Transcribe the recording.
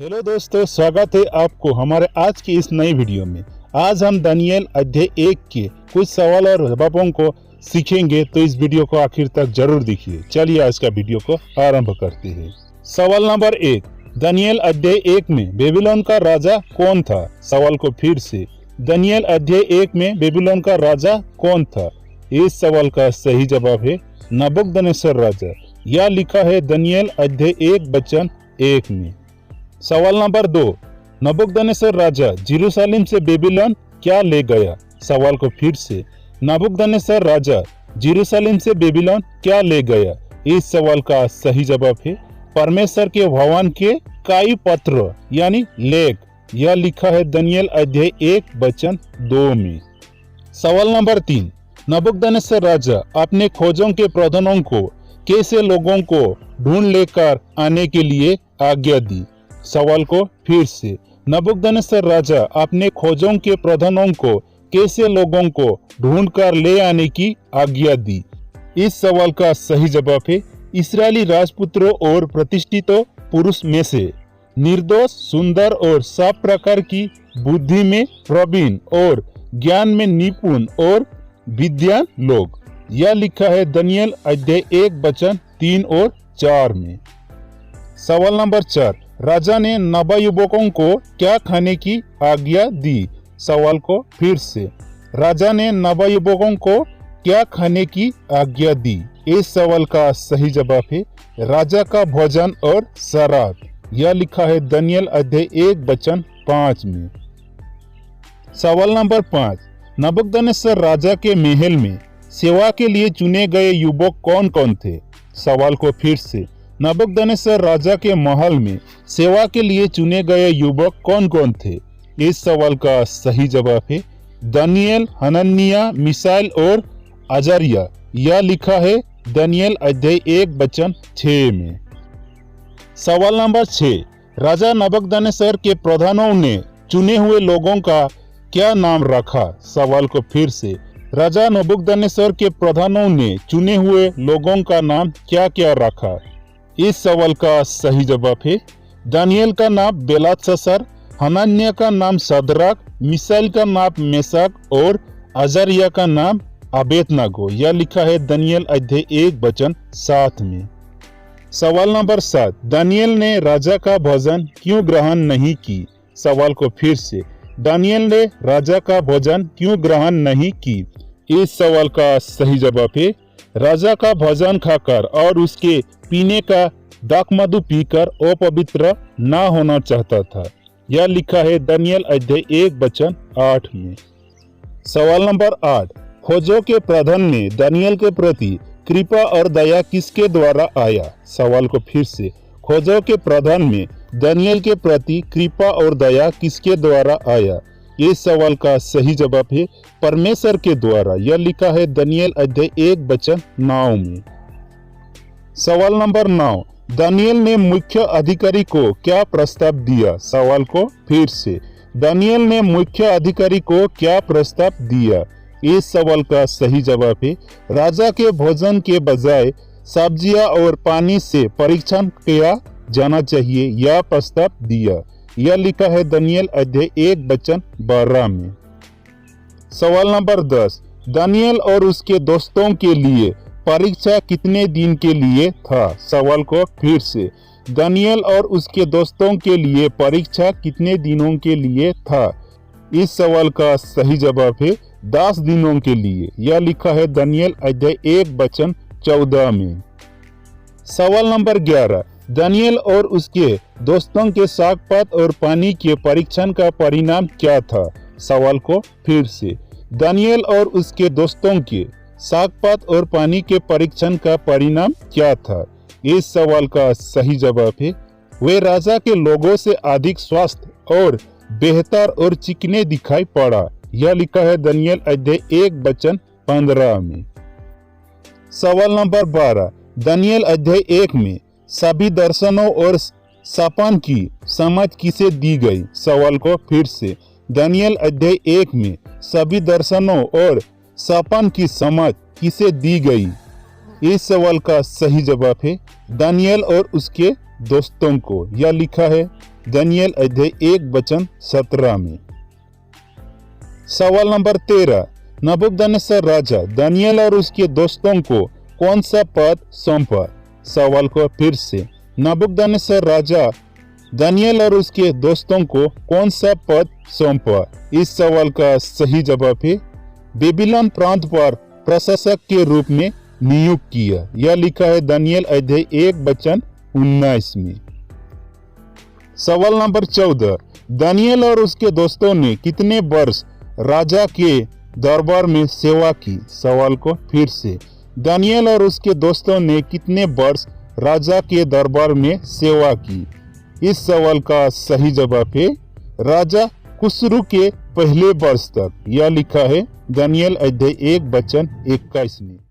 Hello दोस्तों, स्वागत है आपको हमारे आज की इस नई वीडियो में। आज हम दानिएल अध्याय 1 के कुछ सवाल और जवाबों को सीखेंगे, तो इस वीडियो को आखिर तक जरूर देखिए। चलिए आज का वीडियो को आरंभ करते हैं। सवाल नंबर 1, दानिएल अध्याय 1 में बेबीलोन का राजा कौन था? सवाल को फिर से, दानिएल अध्याय 1 में बेबीलोन का राजा कौन था? इस सवाल का सही जवाब है नबूकदनेस्सर राजा। यह लिखा है दानिएल अध्याय 1 वचन 1 में। सवाल नंबर 2, नबूकदनेस्सर राजा जेरूशलेम से बेबीलोन क्या ले गया? सवाल को फिर से, नबूकदनेस्सर राजा जेरूशलेम से बेबीलोन क्या ले गया? इस सवाल का सही जवाब है परमेश्वर के भवन के कई पत्र यानी लेख। यह लिखा है दानिएल अध्याय 1 वचन 2 में। सवाल नंबर 3, नबूकदनेस्सर राजा अपने खोजों के प्रधानों को कैसे लोगों को ढूंढ लेकर आने के लिए आज्ञा दी? सवाल को फिर से, नबूकदनेस्सर राजा अपने खोजों के प्रधानों को कैसे लोगों को ढूंढ कर ले आने की आज्ञा दी? इस सवाल का सही जवाब है इस्राएली राजपुत्रों और प्रतिष्ठित पुरुष में से निर्दोष, सुंदर और सब प्रकार की बुद्धि में प्रवीण और ज्ञान में निपुण और विद्वान लोग। यह लिखा है दानिएल अध्याय 1 वचन 3 और 4 में। सवाल नंबर 4, राजा ने नवयुवकों को क्या खाने की आज्ञा दी? सवाल को फिर से, राजा ने नवयुवकों को क्या खाने की आज्ञा दी? इस सवाल का सही जवाब है राजा का भोजन और शराब। यह लिखा है दानिएल अध्याय 1 वचन 5 में। सवाल नंबर 5, नबूकदनेस्सर राजा के महल में सेवा के लिए चुने गए युवक कौन कौन थे? सवाल को फिर से, नबूकदनेस्सर राजा के महल में सेवा के लिए चुने गए युवक कौन कौन थे? इस सवाल का सही जवाब है दानिएल, हनन्याह, मिशाएल और अजर्याह। यह लिखा है दानिएल अध्याय 1 वचन 6 में। सवाल नंबर 6, राजा नबूकदनेस्सर के प्रधानों ने चुने हुए लोगों का क्या नाम रखा? सवाल को फिर से, राजा नबूकदनेस्सर के प्रधानों ने चुने हुए लोगों का नाम क्या क्या रखा? इस सवाल का सही जवाब है दानिएल का नाम बेलतशस्सर, हनन्याह का नाम शद्रक, मिशाएल का नाम मेशक और अजर्याह का नाम अबेदनगो। यह लिखा है दानिएल अध्याय 1 वचन 7 में। सवाल नंबर 7, दानिएल ने राजा का भोजन क्यों ग्रहण नहीं की? सवाल को फिर से, दानिएल ने राजा का भोजन क्यों ग्रहण नहीं की? इस सवाल का सही जवाब है राजा का भोजन खाकर और उसके पीने का दाखमधु पीकर अपवित्र न होना चाहता था। यह लिखा है दानिएल अध्याय 1 वचन 8 में। सवाल नंबर 8, खोजों के प्रधान ने दानिएल के प्रति कृपा और दया किसके द्वारा आया? सवाल को फिर से, खोजों के प्रधान में दानिएल के प्रति कृपा और दया किसके द्वारा आया? इस सवाल का सही जवाब है परमेश्वर के द्वारा। यह लिखा है दानिएल अध्याय 1 वचन 9 में। सवाल नंबर 9, दानिएल ने मुख्य अधिकारी को क्या प्रस्ताव दिया? सवाल को फिर से, दानिएल ने मुख्य अधिकारी को क्या प्रस्ताव दिया? इस सवाल का सही जवाब है राजा के भोजन के बजाय सब्जियां और पानी से परीक्षण किया जाना चाहिए। यह प्रस्ताव दिया। यह लिखा है दानिएल अध्याय 1 वचन 12 में। सवाल नंबर 10, दानिएल और उसके दोस्तों के लिए परीक्षा कितने दिन के लिए था? सवाल को फिर से, दानिएल और उसके दोस्तों के लिए परीक्षा कितने दिनों के लिए था? इस सवाल का सही जवाब है 10 दिनों के लिए। यह लिखा है दानिएल अध्याय 1 वचन 14 में। सवाल नंबर 11, दानिएल और उसके दोस्तों के सागपात और पानी के परीक्षण का परिणाम क्या था? सवाल को फिर से, दानिएल और उसके दोस्तों के सागपात और पानी के परीक्षण का परिणाम क्या था? इस सवाल का सही जवाब है वे राजा के लोगों से अधिक स्वस्थ और बेहतर और चिकने दिखाई पड़ा। यह लिखा है दानिएल अध्याय 1 वचन 15 में। सवाल नंबर 12, दानिएल अध्याय 1 में सभी दर्शनों और सपन की समझ किसे दी गई? सवाल को फिर से, दानिएल अध्याय 1 में सभी दर्शनों और सपन की समझ किसे दी गई? इस सवाल का सही जवाब है दानिएल और उसके दोस्तों को। यह लिखा है दानियेल अध्याय 1 वचन 17 में। सवाल नंबर 13, नबूकदनेस्सर राजा दानियेल और उसके दोस्तों को कौन सा पद सौंपा? सवाल को फिर से, नबूकदनेस्सर राजा दानियेल और उसके दोस्तों को कौन सा पद सौंपा? इस सवाल का सही जवाब है बेबीलोन प्रांत पर प्रशासक के रूप में नियुक्त किया। यह लिखा है दानियेल अध्याय 1 वचन 19 में। सवाल नंबर 14, दानियेल और उसके दोस्तों ने कितने वर्ष राजा के दरबार में सेवा की? सवाल को फिर से, दानियेल और उसके दोस्तों ने कितने वर्ष राजा के दरबार में सेवा की? इस सवाल का सही जवाब है राजा खुसरू के पहले वर्ष तक। यह लिखा है दानियेल अध्याय 1 वचन 21 में।